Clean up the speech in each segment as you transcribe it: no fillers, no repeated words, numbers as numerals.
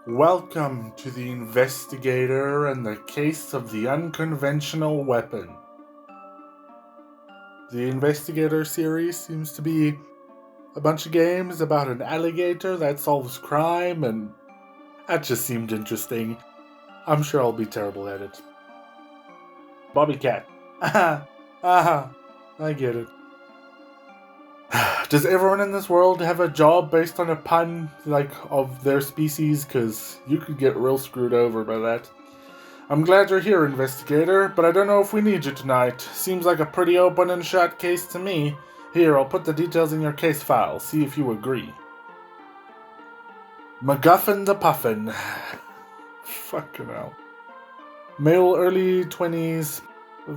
Welcome to the Investigator and the case of the unconventional weapon. The Investigator series seems to be a bunch of games about an alligator that solves crime, and that just seemed interesting. I'm sure I'll be terrible at it. Bobby Cat. I get it. Does everyone in this world have a job based on a pun, of their species? Because you could get real screwed over by that. I'm glad you're here, Investigator, but I don't know if we need you tonight. Seems like a pretty open and shut case to me. Here, I'll put the details in your case file, see if you agree. MacGuffin the Puffin. Fucking hell. Male, early 20s,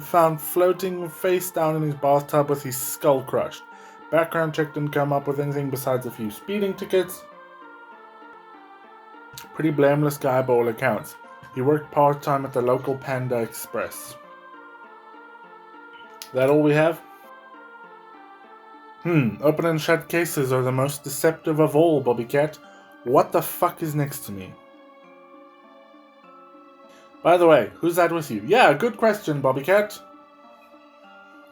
found floating face down in his bathtub with his skull crushed. Background check didn't come up with anything besides a few speeding tickets. Pretty blameless guy by all accounts. He worked part-time at the local Panda Express. That all we have? Open and shut cases are the most deceptive of all, Bobby Cat. What the fuck is next to me? By the way, who's that with you? Yeah, good question, Bobby Cat.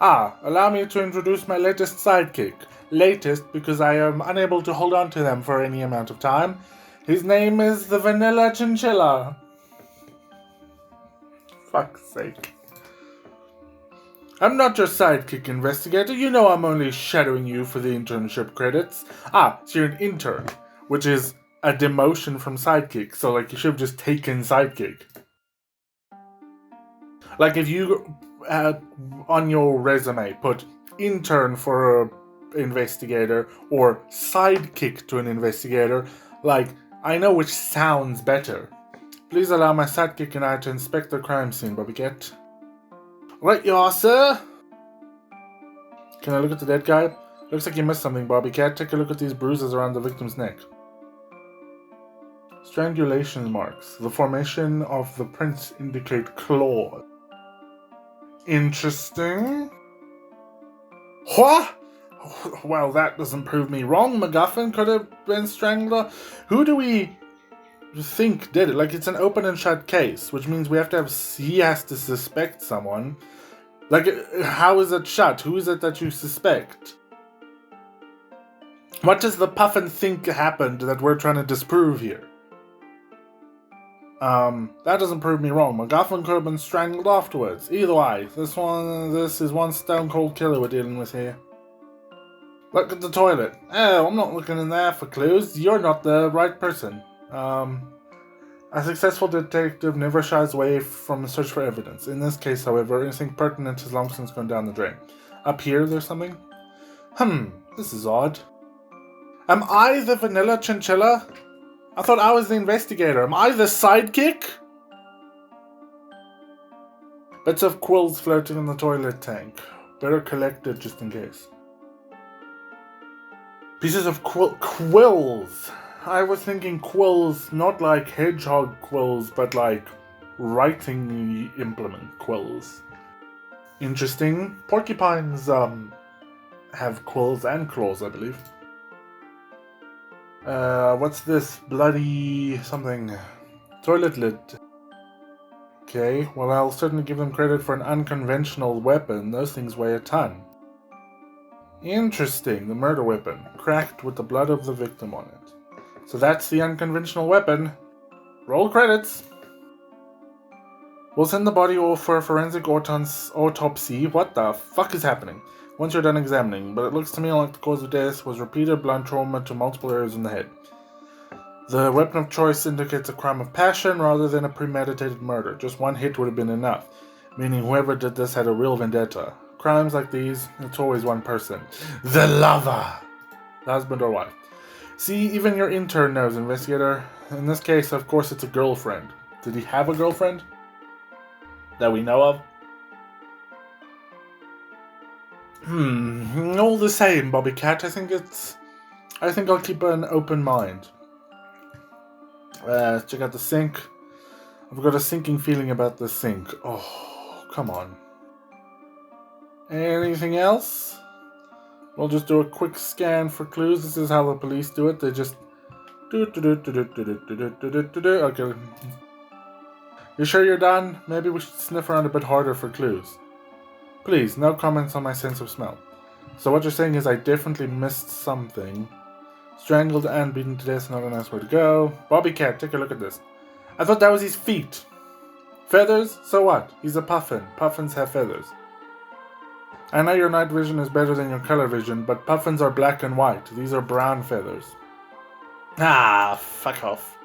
Allow me to introduce my latest sidekick. Latest because I am unable to hold on to them for any amount of time. His name is the Vanilla Chinchilla. Fuck's sake. I'm not your sidekick, Investigator. You know I'm only shadowing you for the internship credits. So you're an intern, which is a demotion from sidekick. So, you should have just taken sidekick. If you on your resume put intern for an investigator or sidekick to an investigator, I know which sounds better. Please allow my sidekick and I to inspect the crime scene, Bobby Cat. Right you are, sir. Can I look at the dead guy? Looks like you missed something, Bobby Cat. Take a look at these bruises around the victim's neck. Strangulation marks. The formation of the prints indicate claws. Interesting. What? Well, that doesn't prove me wrong. MacGuffin could have been strangled. Who do we think did it? It's an open and shut case, which means he has to suspect someone. How is it shut? Who is it that you suspect? What does the Puffin think happened that we're trying to disprove here? That doesn't prove me wrong. MacGuffin could have been strangled afterwards. Either way, this is one stone cold killer we're dealing with here. Look at the toilet. Oh, I'm not looking in there for clues. You're not the right person. A successful detective never shies away from a search for evidence. In this case, however, anything pertinent has long since gone down the drain. Up here, there's something? This is odd. Am I the Vanilla Chinchilla? I thought I was the investigator. Am I the sidekick? Bits of quills floating in the toilet tank. Better collect it just in case. Pieces of quills. I was thinking quills, not like hedgehog quills, but writing implement quills. Interesting. Porcupines, have quills and claws, I believe. What's this? Bloody something. Toilet lid. Okay, well, I'll certainly give them credit for an unconventional weapon. Those things weigh a ton. Interesting. The murder weapon. Cracked with the blood of the victim on it. So that's the unconventional weapon. Roll credits. We'll send the body off for a forensic autopsy. What the fuck is happening? Once you're done examining, but it looks to me like the cause of death was repeated blunt trauma to multiple areas in the head. The weapon of choice indicates a crime of passion rather than a premeditated murder. Just one hit would have been enough, meaning whoever did this had a real vendetta. Crimes like these, it's always one person. The lover! The husband or wife. See, even your intern knows, Investigator. In this case, of course, it's a girlfriend. Did he have a girlfriend? That we know of? All the same, Bobby Cat. I think I'll keep an open mind. Check out the sink. I've got a sinking feeling about the sink. Oh, come on. Anything else? We'll just do a quick scan for clues. This is how the police do it. They just Okay. You sure you're done? Maybe we should sniff around a bit harder for clues. Please, no comments on my sense of smell. So what you're saying is I definitely missed something. Strangled and beaten to death, not a nice way to go. Bobby Cat, take a look at this. I thought that was his feet. Feathers? So what? He's a puffin. Puffins have feathers. I know your night vision is better than your color vision, but puffins are black and white. These are brown feathers. Ah, fuck off.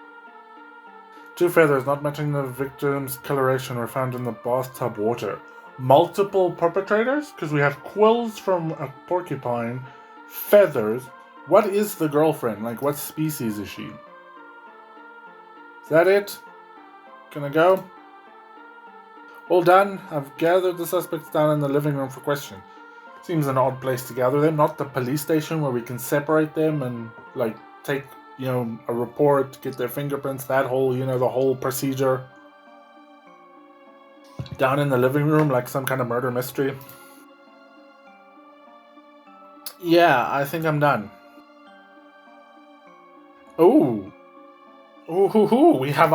2 feathers not matching the victim's coloration were found in the bathtub water. Multiple perpetrators? Because we have quills from a porcupine, feathers. What is the girlfriend? Like, what species is she? Is that it? Can I go? All done. I've gathered the suspects down in the living room for questioning. Seems an odd place to gather them, not the police station where we can separate them and, like, take, a report, get their fingerprints, that whole, the whole procedure. Down in the living room like some kind of murder mystery. Yeah, I think I'm done. Ooh. Ooh, we have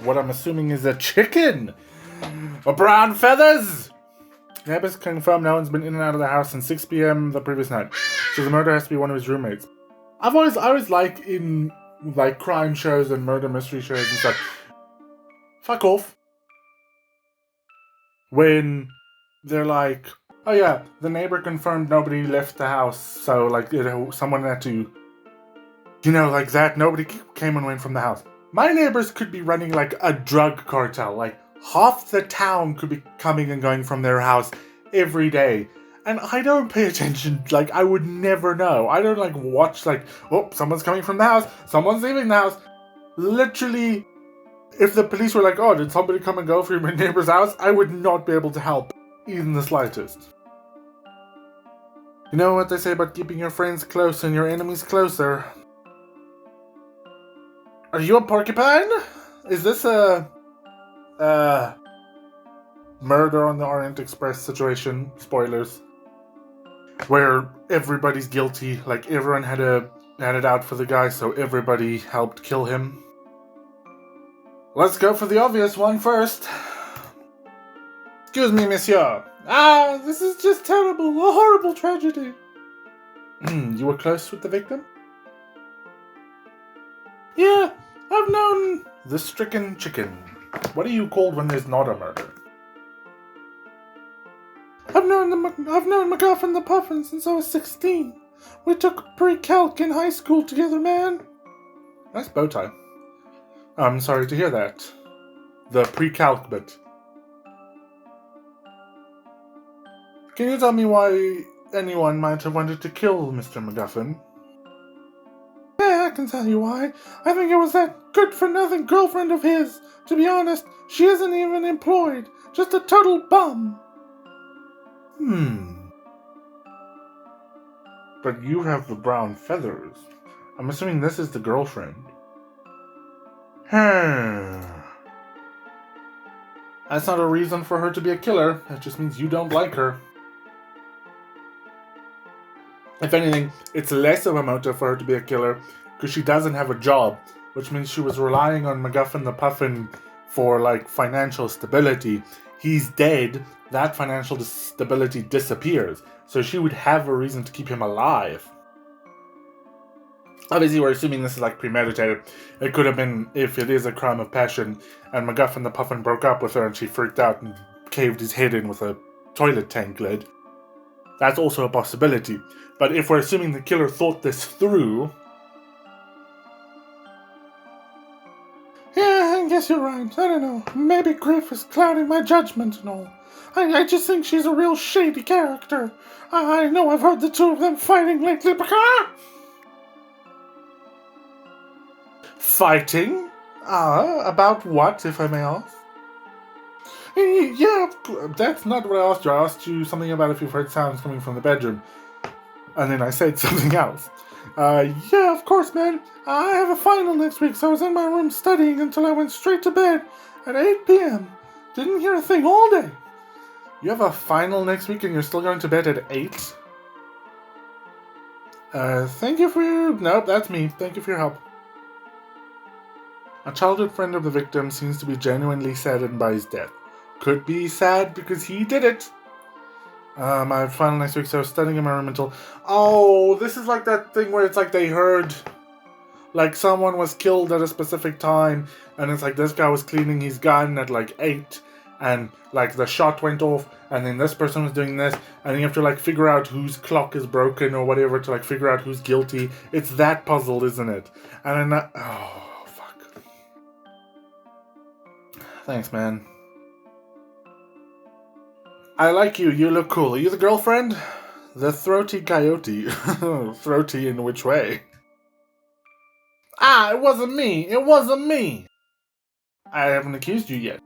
what I'm assuming is a chicken. A brown feathers. Neighbors confirm no one's been in and out of the house since 6 p.m. the previous night. So the murder has to be one of his roommates. I always like in like crime shows and murder mystery shows and stuff. Fuck off. When they're like, oh yeah, the neighbor confirmed nobody left the house, so like someone had to, like that. Nobody came and went from the house. My neighbors could be running like a drug cartel. Like half the town could be coming and going from their house every day. And I don't pay attention, like, I would never know. I don't, watch, oh, someone's coming from the house, someone's leaving the house. Literally, if the police were like, oh, did somebody come and go from your neighbor's house? I would not be able to help, even the slightest. You know what they say about keeping your friends close and your enemies closer? Are you a porcupine? Is this a Murder on the Orient Express situation? Spoilers. Where everybody's guilty, like everyone had it out for the guy, so everybody helped kill him. Let's go for the obvious one first. Excuse me, monsieur. This is just terrible, a horrible tragedy. You were close with the victim? Yeah, I've known the stricken chicken. What are you called when there's not a murder? I've known McGuff and the Puffin since I was 16. We took pre-calc in high school together, man. Nice bow tie. I'm sorry to hear that. The pre-calc bit. Can you tell me why anyone might have wanted to kill Mr. McGuffin? Yeah, I can tell you why. I think it was that good-for-nothing girlfriend of his. To be honest, she isn't even employed. Just a total bum. But you have the brown feathers. I'm assuming this is the girlfriend. That's not a reason for her to be a killer. That just means you don't like her. If anything, it's less of a motive for her to be a killer because she doesn't have a job, which means she was relying on McGuffin the Puffin for financial stability. He's dead. That financial stability disappears. So she would have a reason to keep him alive. Obviously, we're assuming this is premeditated. It could have been if it is a crime of passion and McGuffin the Puffin broke up with her and she freaked out and caved his head in with a toilet tank lid. That's also a possibility. But if we're assuming the killer thought this through... Yeah, I guess you're right. I don't know. Maybe Griff is clouding my judgment and all. I just think she's a real shady character. I know I've heard the two of them fighting lately. Fighting? About what, if I may ask? Yeah, that's not what I asked you. I asked you something about if you've heard sounds coming from the bedroom. And then I said something else. Yeah, of course, man. I have a final next week, so I was in my room studying until I went straight to bed at 8 p.m. Didn't hear a thing all day. You have a final next week and you're still going to bed at 8? Thank you for your... Nope, that's me. Thank you for your help. A childhood friend of the victim seems to be genuinely saddened by his death. Could be sad because he did it. My final next week, so I was studying in my room until... Oh, this is like that thing where it's like they heard... Like someone was killed at a specific time, and it's like this guy was cleaning his gun at like 8, and like the shot went off, and then this person was doing this, and you have to like figure out whose clock is broken or whatever to like figure out who's guilty. It's that puzzle, isn't it? And then oh, fuck. Thanks, man. I like you. You look cool. Are you the girlfriend? The throaty coyote. Throaty in which way? Ah, it wasn't me. It wasn't me. I haven't accused you yet.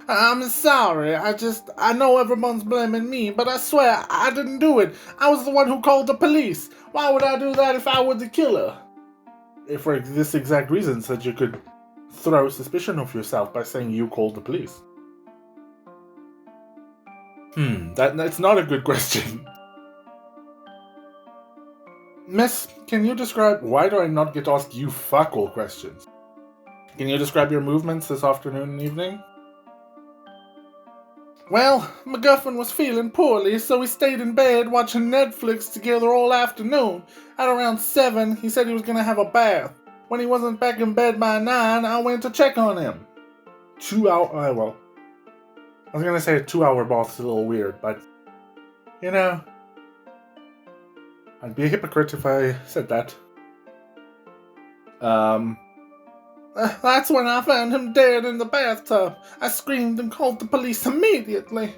I'm sorry. I know everyone's blaming me, but I swear I didn't do it. I was the one who called the police. Why would I do that if I were the killer? If for this exact reason, that you could throw suspicion of yourself by saying you called the police. That's not a good question. Miss, can you describe... Why do I not get to ask you fuck all questions? Can you describe your movements this afternoon and evening? Well, MacGuffin was feeling poorly, so we stayed in bed watching Netflix together all afternoon. At around 7, he said he was going to have a bath. When he wasn't back in bed by 9, I went to check on him. 2 hour... well... I was going to say a 2-hour bath is a little weird, but... You know... I'd be a hypocrite if I said that. That's when I found him dead in the bathtub. I screamed and called the police immediately.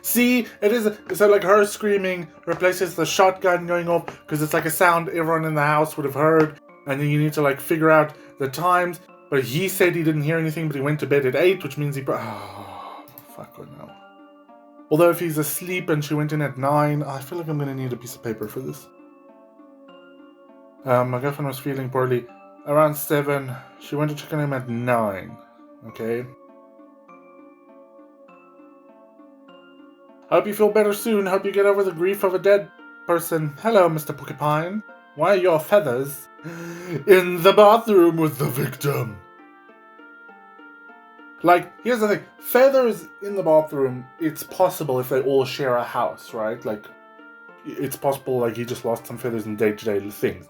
See, it is... So like her screaming replaces the shotgun going off, because it's like a sound everyone in the house would have heard, and then you need to like figure out the times. But he said he didn't hear anything, but he went to bed at 8, which means he... Oh, fuck no. Although if he's asleep and she went in at 9, I feel like I'm going to need a piece of paper for this. MacGuffin was feeling poorly. Around 7, she went to check on him at 9. Okay. Hope you feel better soon. Hope you get over the grief of a dead person. Hello, Mr. Porcupine. Why are your feathers in the bathroom with the victim? Like, here's the thing. Feathers in the bathroom, it's possible if they all share a house, right? Like, it's possible, like, he just lost some feathers in day-to-day things.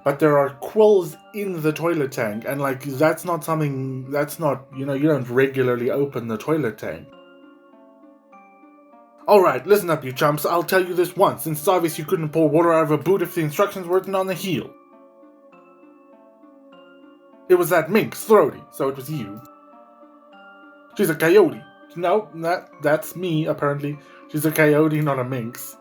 But there are quills in the toilet tank, and, like, that's not something, that's not, you know, you don't regularly open the toilet tank. Alright, listen up, you chumps. I'll tell you this once, since it's obvious you couldn't pour water out of a boot if the instructions were written on the heel. It was that minx, Throaty, so it was you. She's a coyote. No, that's me, apparently. She's a coyote, not a minx.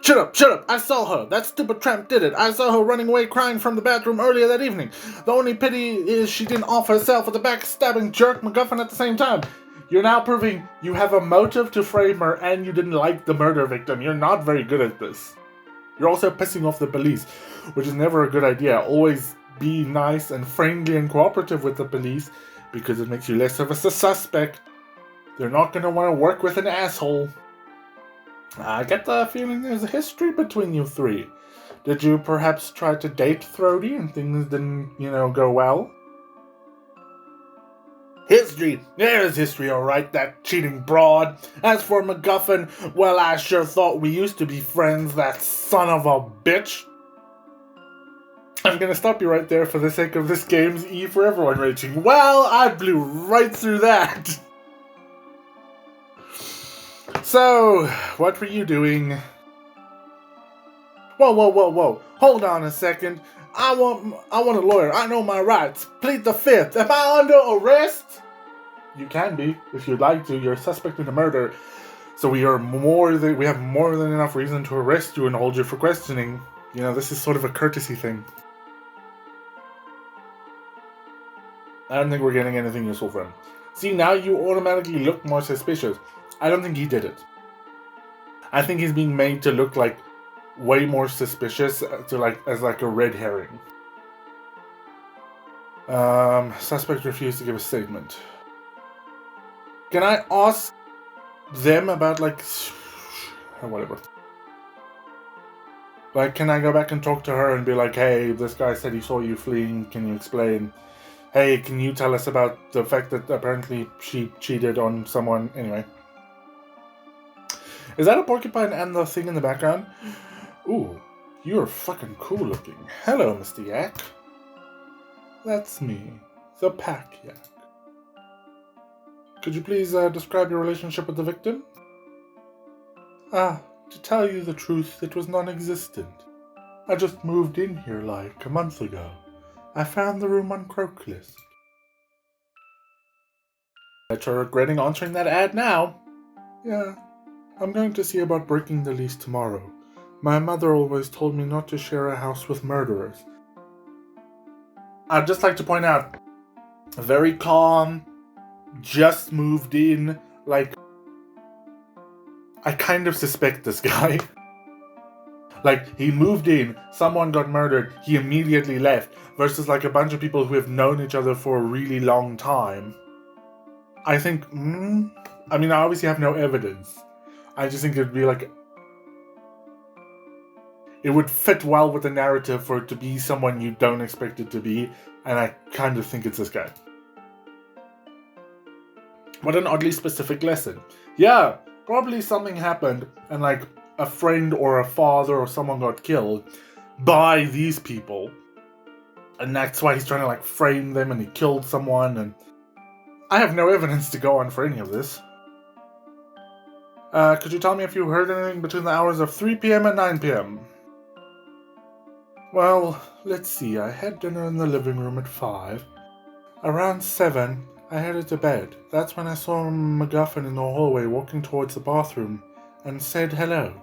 Shut up, I saw her. That stupid tramp did it. I saw her running away crying from the bathroom earlier that evening. The only pity is she didn't off herself with the backstabbing jerk MacGuffin at the same time. You're now proving you have a motive to frame her and you didn't like the murder victim. You're not very good at this. You're also pissing off the police, which is never a good idea. Always be nice and friendly and cooperative with the police, because it makes you less of a suspect. They're not going to want to work with an asshole. I get the feeling there's a history between you three. Did you perhaps try to date Throaty and things didn't, go well? History? There's history, alright, that cheating broad. As for MacGuffin, well, I sure thought we used to be friends, that son of a bitch. I'm gonna stop you right there for the sake of this game's E for everyone rating. Well, I blew right through that. So, what were you doing? Whoa. Hold on a second. I want a lawyer. I know my rights. Plead the fifth. Am I under arrest? You can be, if you'd like to. You're a suspect in a murder. So we have more than enough reason to arrest you and hold you for questioning. This is sort of a courtesy thing. I don't think we're getting anything useful from him. See, now you automatically look more suspicious. I don't think he did it. I think he's being made to look like way more suspicious as a red herring. Suspect refused to give a statement. Can I ask them about whatever? Like, can I go back and talk to her and be like, hey, this guy said he saw you fleeing, can you explain? Hey, can you tell us about the fact that apparently she cheated on someone? Anyway. Is that a porcupine and the thing in the background? Ooh, you're fucking cool looking. Hello, Mr. Yak. That's me, the Pack Yak. Could you please describe your relationship with the victim? To tell you the truth, it was non-existent. I just moved in here like a month ago. I found the room on Craigslist. Bet you're regretting answering that ad now. Yeah, I'm going to see about breaking the lease tomorrow. My mother always told me not to share a house with murderers. I'd just like to point out, very calm, just moved in, like, I kind of suspect this guy. Like, he moved in, someone got murdered, he immediately left, versus like a bunch of people who have known each other for a really long time. I think, I mean, I obviously have no evidence. I just think it'd be like, it would fit well with the narrative for it to be someone you don't expect it to be, and I kind of think it's this guy. What an oddly specific lesson. Yeah, probably something happened, and like a friend or a father or someone got killed by these people, and that's why he's trying to like frame them, and he killed someone, and I have no evidence to go on for any of this. Could you tell me if you heard anything between the hours of 3 p.m. and 9 p.m.? Well, let's see, I had dinner in the living room at 5. Around 7, I headed to bed. That's when I saw MacGuffin in the hallway walking towards the bathroom and said hello.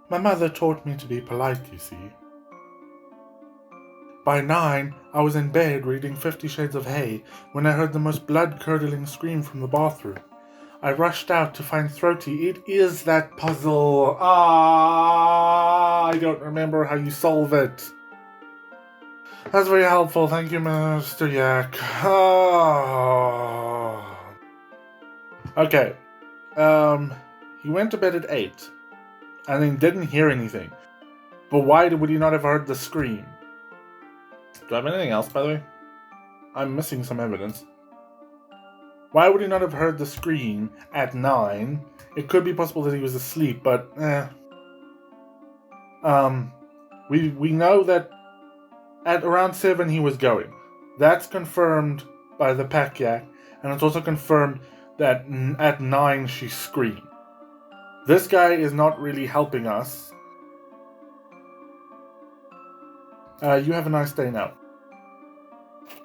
My mother taught me to be polite, you see. By 9, I was in bed reading 50 Shades of Hay when I heard the most blood-curdling scream from the bathroom. I rushed out to find Throaty. It is that puzzle. I don't remember how you solve it. That's very helpful. Thank you, Mr. Yak. Okay. He went to bed at 8 and then didn't hear anything. But why would he not have heard the scream? Do I have anything else, by the way? I'm missing some evidence. Why would he not have heard the scream at 9? It could be possible that he was asleep, but we know that at around 7 he was going. That's confirmed by the Pack Yak, and it's also confirmed that at 9 she screamed. This guy is not really helping us. You have a nice day now.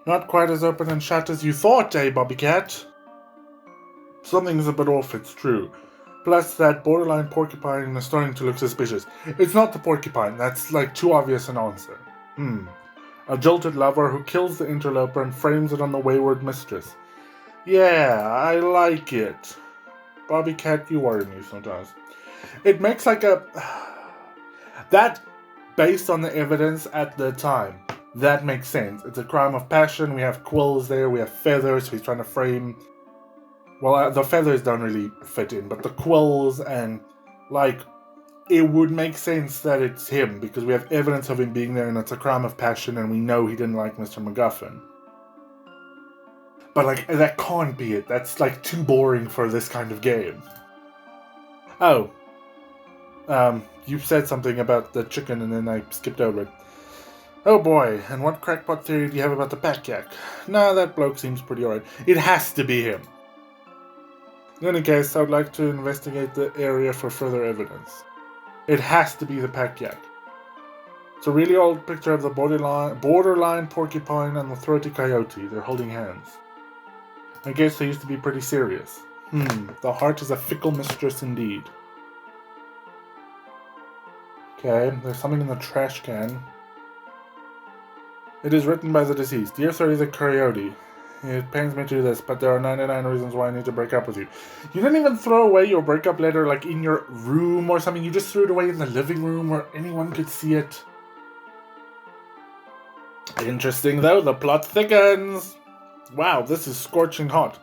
Not quite as open and shut as you thought, eh, Bobby Cat? Something's a bit off, it's true. Plus, that borderline porcupine is starting to look suspicious. It's not the porcupine, that's like too obvious an answer. A jilted lover who kills the interloper and frames it on the wayward mistress. Yeah, I like it. Bobby Cat, you worry me sometimes. It makes like a... That, based on the evidence at the time, that makes sense. It's a crime of passion, we have quills there, we have feathers, so he's trying to frame... Well, the feathers don't really fit in, but the quills and, like, it would make sense that it's him, because we have evidence of him being there, and it's a crime of passion, and we know he didn't like Mr. MacGuffin. But, like, that can't be it. That's, like, too boring for this kind of game. Oh. You said something about the chicken, and then I skipped over it. Oh boy, and what crackpot theory do you have about the Pack Yak? No, that bloke seems pretty alright. It has to be him. In any case, I would like to investigate the area for further evidence. It has to be the Pack Yak. It's a really old picture of the borderline porcupine and the throaty coyote. They're holding hands. I guess they used to be pretty serious. The heart is a fickle mistress indeed. Okay, there's something in the trash can. It is written by the deceased. Dear Throaty the coyote. It pains me to do this, but there are 99 reasons why I need to break up with you. You didn't even throw away your breakup letter like in your room or something. You just threw it away in the living room where anyone could see it. Interesting though, the plot thickens. Wow, this is scorching hot.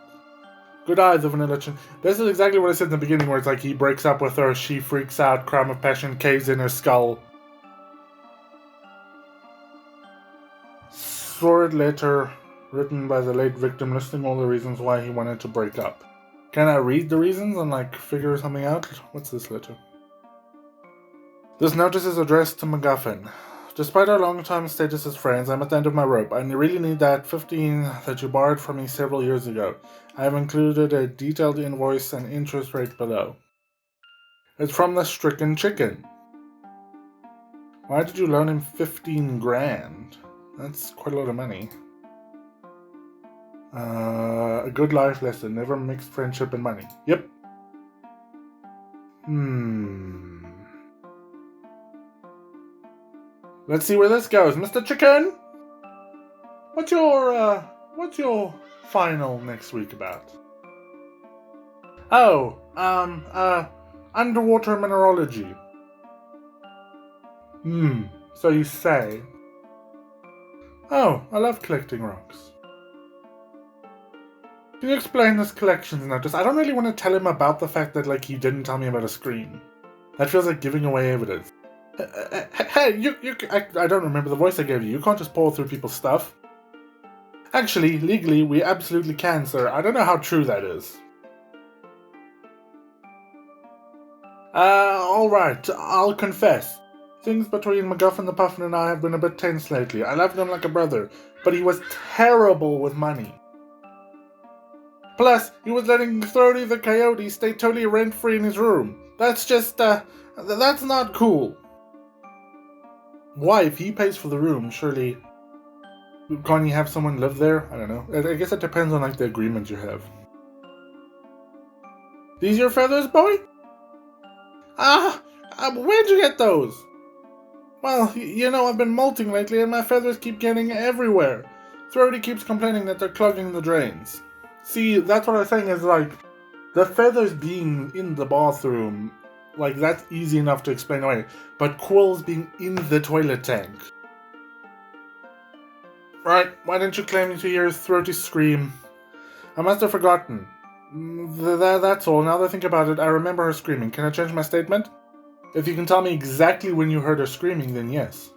Good eye, the vanilla chin. This is exactly what I said in the beginning, where it's like he breaks up with her, she freaks out, crime of passion, caves in her skull. sordid letter written by the late victim listing all the reasons why he wanted to break up. Can I read the reasons and figure something out? What's this letter? This notice is addressed to MacGuffin. Despite our long-time status as friends, I'm at the end of my rope. I really need that 15 that you borrowed from me several years ago. I have included a detailed invoice and interest rate below. It's from the stricken chicken. Why did you loan him 15 grand? That's quite a lot of money. A good life lesson. Never mix friendship and money. Yep. Let's see where this goes, Mr. Chicken. What's your final next week about? Oh, underwater mineralogy. So you say. Oh, I love collecting rocks. Can you explain this collections notice? I don't really want to tell him about the fact that he didn't tell me about a scream. That feels like giving away evidence. Hey, I don't remember the voice I gave you. You can't just pour through people's stuff. Actually, legally, we absolutely can, sir. I don't know how true that is. Alright, I'll confess. Things between MacGuffin the Puffin and I have been a bit tense lately. I loved him like a brother, but he was terrible with money. Plus, he was letting Throaty the Coyote stay totally rent-free in his room. That's just, that's not cool. Why? If he pays for the room, surely... Can't you have someone live there? I don't know. I guess it depends on, the agreement you have. These your feathers, boy? Where'd you get those? Well, I've been molting lately and my feathers keep getting everywhere. Throaty keeps complaining that they're clogging the drains. See, that's what I'm saying is, the feathers being in the bathroom, that's easy enough to explain away. But quills being in the toilet tank. Right, why didn't you claim me to hear Throaty scream? I must have forgotten. That's all. Now that I think about it, I remember her screaming. Can I change my statement? If you can tell me exactly when you heard her screaming, then yes.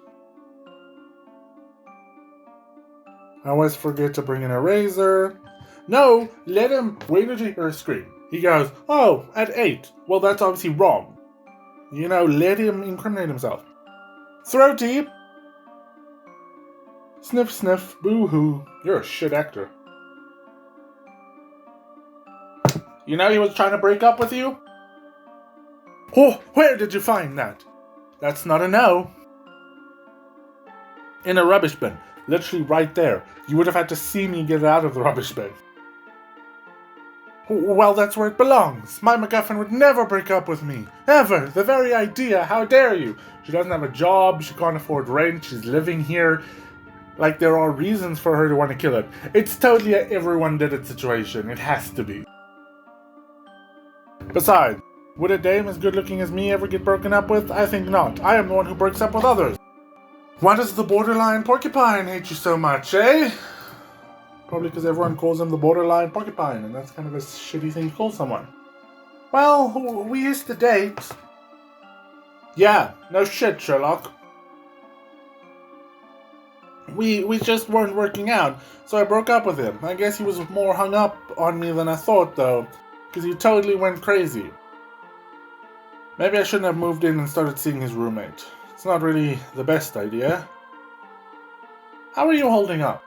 I always forget to bring in a razor. No, let him wait until you hear her scream. He goes, oh, at 8. Well, that's obviously wrong. Let him incriminate himself. Throaty! Sniff, sniff, boo-hoo. You're a shit actor. He was trying to break up with you? Oh, where did you find that? That's not a no. In a rubbish bin. Literally right there. You would have had to see me get it out of the rubbish bin. Well, that's where it belongs. My MacGuffin would never break up with me. Ever. The very idea. How dare you? She doesn't have a job. She can't afford rent. She's living here. There are reasons for her to want to kill it. It's totally a everyone did it situation. It has to be. Besides, would a dame as good looking as me ever get broken up with? I think not. I am the one who breaks up with others. Why does the borderline porcupine hate you so much, eh? Probably because everyone calls him the borderline porcupine, and that's kind of a shitty thing to call someone. Well, we used to date. Yeah, no shit, Sherlock. We just weren't working out, so I broke up with him. I guess he was more hung up on me than I thought, though, because he totally went crazy. Maybe I shouldn't have moved in and started seeing his roommate. It's not really the best idea. How are you holding up?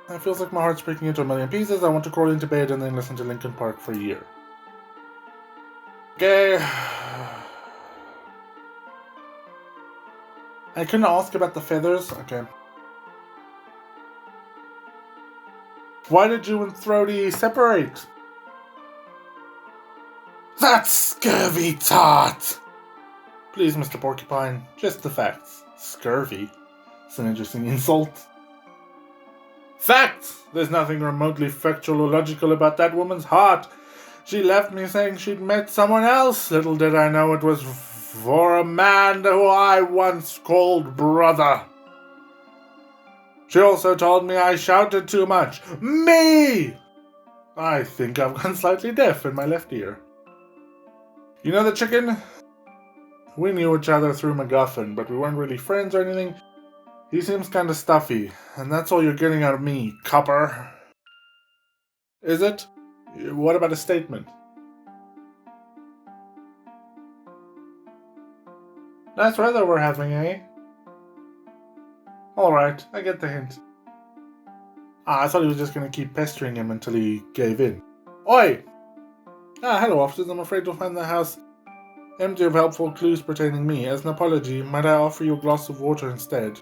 It feels like my heart's breaking into a million pieces. I want to crawl into bed and then listen to Linkin Park for a year. Okay. I couldn't ask about the feathers. Okay. Why did you and Throaty separate? That scurvy tart! Please, Mr. Porcupine, just the facts. Scurvy? It's an interesting insult. Facts! There's nothing remotely factual or logical about that woman's heart. She left me saying she'd met someone else. Little did I know it was for a man who I once called brother. She also told me I shouted too much. Me! I think I've gone slightly deaf in my left ear. You know the chicken? We knew each other through MacGuffin, but we weren't really friends or anything. He seems kinda stuffy, and that's all you're getting out of me, copper. Is it? What about a statement? Nice weather we're having, eh? Alright, I get the hint. I thought he was just gonna keep pestering him until he gave in. Oi! Hello, officers. I'm afraid you'll find the house empty of helpful clues pertaining me. As an apology, might I offer you a glass of water instead?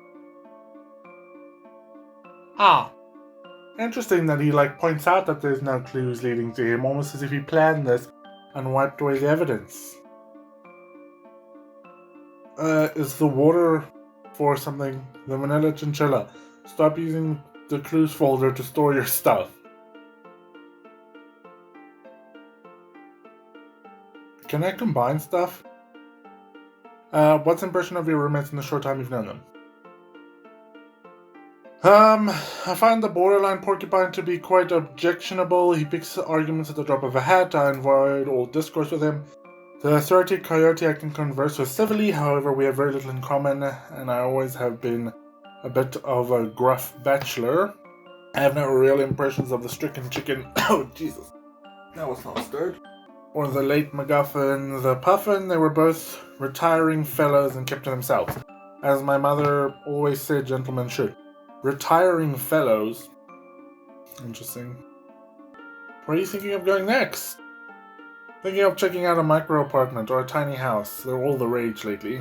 Interesting that he, points out that there's no clues leading to him, almost as if he planned this and wiped away the evidence. Is the water for something? The vanilla chinchilla. Stop using the clues folder to store your stuff. Can I combine stuff? What's the impression of your roommates in the short time you've known them? I find the borderline porcupine to be quite objectionable. He picks arguments at the drop of a hat. I avoid all discourse with him. The authority coyote I can converse with civilly, however we have very little in common, and I always have been a bit of a gruff bachelor. I have no real impressions of the stricken chicken. Oh, Jesus. That was not stirred. Or the late MacGuffin, the Puffin. They were both retiring fellows and kept to themselves. As my mother always said gentlemen should. Retiring fellows. Interesting. Where are you thinking of going next? Thinking of checking out a micro apartment or a tiny house. They're all the rage lately.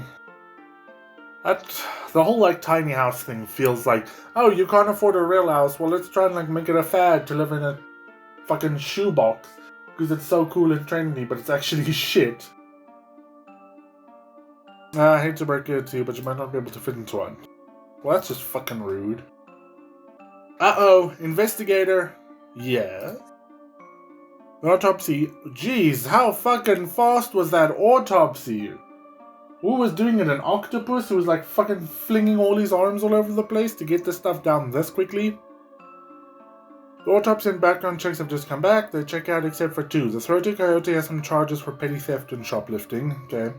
The whole tiny house thing feels like, oh, you can't afford a real house. Well, let's try and make it a fad to live in a fucking shoebox because it's so cool and trendy, but it's actually shit. I hate to break it to you, but you might not be able to fit into one. Well, that's just fucking rude. Uh-oh, Investigator. Yeah. The autopsy. Jeez, how fucking fast was that autopsy? Who was doing it? An octopus who was fucking flinging all his arms all over the place to get this stuff down this quickly? The autopsy and background checks have just come back. They check out except for two. The throaty coyote has some charges for petty theft and shoplifting. Okay.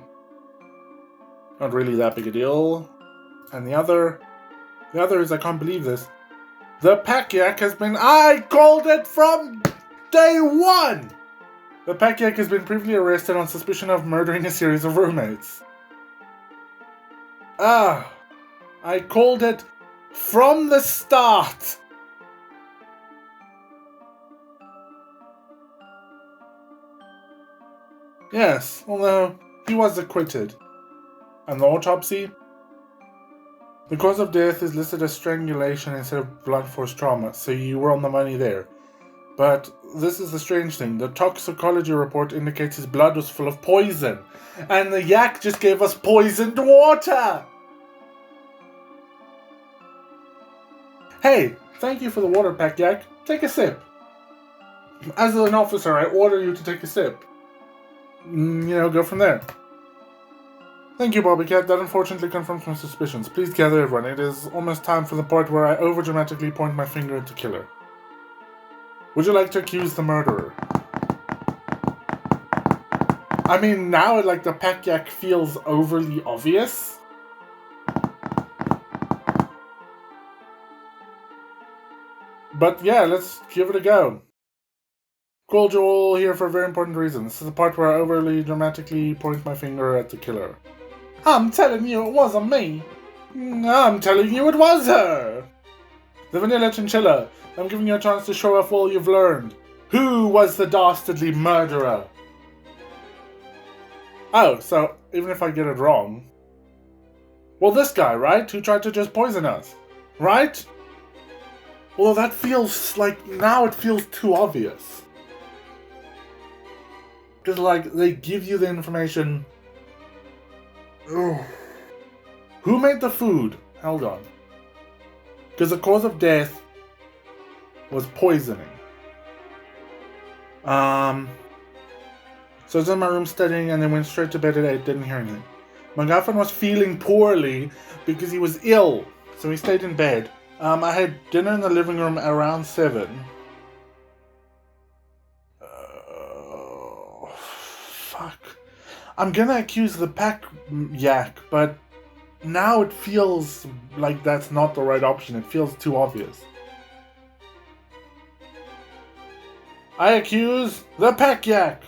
Not really that big a deal. And the other is, I can't believe this. The pack yak has been... I called it from day one! The pack yak has been previously arrested on suspicion of murdering a series of roommates. I called it from the start! Yes, although he was acquitted. And the autopsy? The cause of death is listed as strangulation instead of blunt force trauma, so you were on the money there. But this is the strange thing. The toxicology report indicates his blood was full of poison. And the yak just gave us poisoned water! Hey, thank you for the water pack, yak. Take a sip. As an officer, I order you to take a sip. Go from there. Thank you, Bobbycat. That unfortunately confirms my suspicions. Please gather everyone. It is almost time for the part where I overdramatically point my finger at the killer. Would you like to accuse the murderer? I mean, now the pack yak feels overly obvious. But yeah, let's give it a go. Called you all here for a very important reason. This is the part where I overly dramatically point my finger at the killer. I'm telling you it wasn't me. I'm telling you it was her. The vanilla chinchilla. I'm giving you a chance to show off all you've learned. Who was the dastardly murderer? Oh, so even if I get it wrong... Well, this guy, right? Who tried to just poison us. Right? Well, that feels now it feels too obvious. Because, they give you the information... Ugh. Who made the food? Hold on. Because the cause of death was poisoning. So I was in my room studying and then went straight to bed at 8, didn't hear anything. MacGuffin was feeling poorly because he was ill, so he stayed in bed. I had dinner in the living room around 7. Fuck. I'm gonna accuse the pack yak, but now it feels like that's not the right option. It feels too obvious. I accuse the Pack Yak.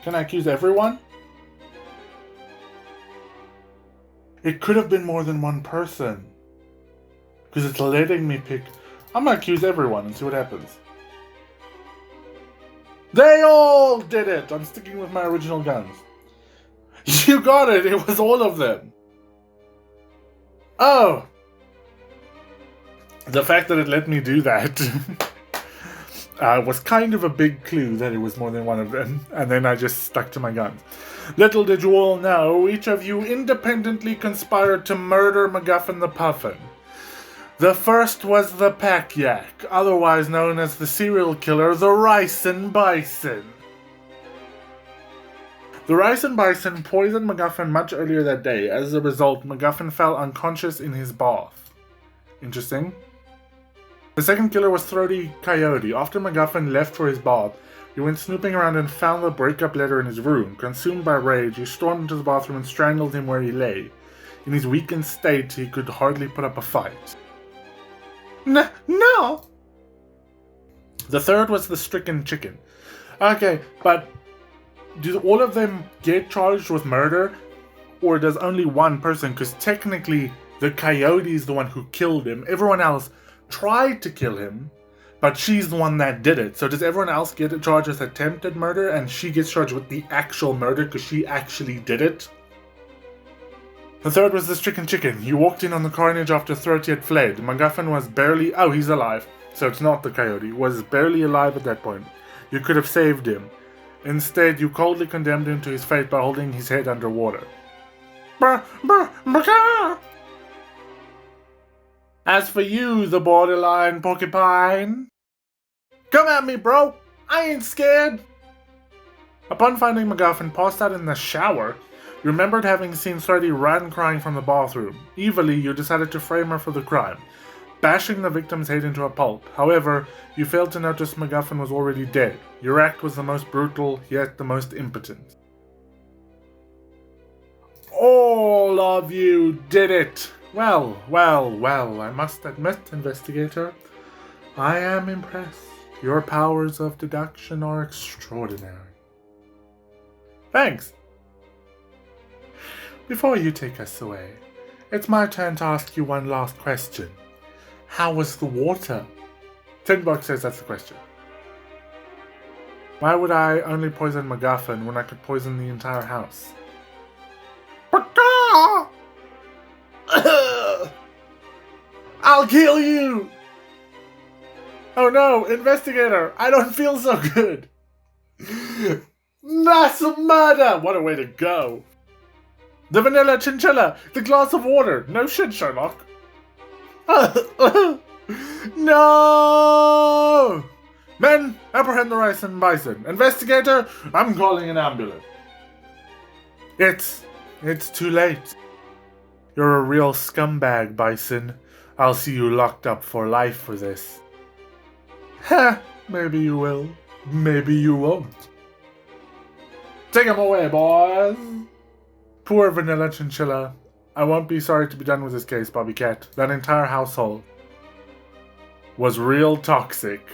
Can I accuse everyone? It could have been more than one person. Because it's letting me pick. I'm gonna accuse everyone and see what happens. They all did it! I'm sticking with my original guns. You got it! It was all of them! Oh! The fact that it let me do that was kind of a big clue that it was more than one of them, and then I just stuck to my guns. Little did you all know, each of you independently conspired to murder MacGuffin the Puffin. The first was the Pack Yak, otherwise known as the serial killer, the Ricin Bison. The Ricin Bison poisoned MacGuffin much earlier that day. As a result, MacGuffin fell unconscious in his bath. Interesting. The second killer was Throaty Coyote. After MacGuffin left for his bath, he went snooping around and found the breakup letter in his room. Consumed by rage, he stormed into the bathroom and strangled him where he lay. In his weakened state, he could hardly put up a fight. No! The third was the stricken chicken. Okay, but do all of them get charged with murder? Or does only one person? Because technically, the coyote is the one who killed him. Everyone else tried to kill him, but she's the one that did it. So does everyone else get charged with attempted murder and she gets charged with the actual murder because she actually did it? The third was the stricken chicken. You walked in on the carnage after Throaty had fled. MacGuffin was barely... Oh, he's alive. So it's not the coyote. Was barely alive at that point. You could have saved him. Instead, you coldly condemned him to his fate by holding his head underwater. As for you, the borderline porcupine, come at me, bro. I ain't scared. Upon finding MacGuffin passed out in the shower, you remembered having seen Throaty run crying from the bathroom. Evilly, you decided to frame her for the crime, bashing the victim's head into a pulp. However, you failed to notice MacGuffin was already dead. Your act was the most brutal, yet the most impotent. All of you did it! Well, I must admit, Investigator, I am impressed. Your powers of deduction are extraordinary. Thanks. Before you take us away, it's my turn to ask you one last question. How was the water? $10 says that's the question. Why would I only poison MacGuffin when I could poison the entire house? I'll kill you! Oh no, Investigator, I don't feel so good. Mass murder! What a way to go. The vanilla chinchilla, the glass of water. No shit, Sherlock. No! Men, apprehend the Ricin Bison. Investigator, I'm calling an ambulance. It's too late. You're a real scumbag, Bison. I'll see you locked up for life for this. Ha! Maybe you will. Maybe you won't. Take him away, boys! Poor vanilla chinchilla. I won't be sorry to be done with this case, Bobby Cat. That entire household was real toxic.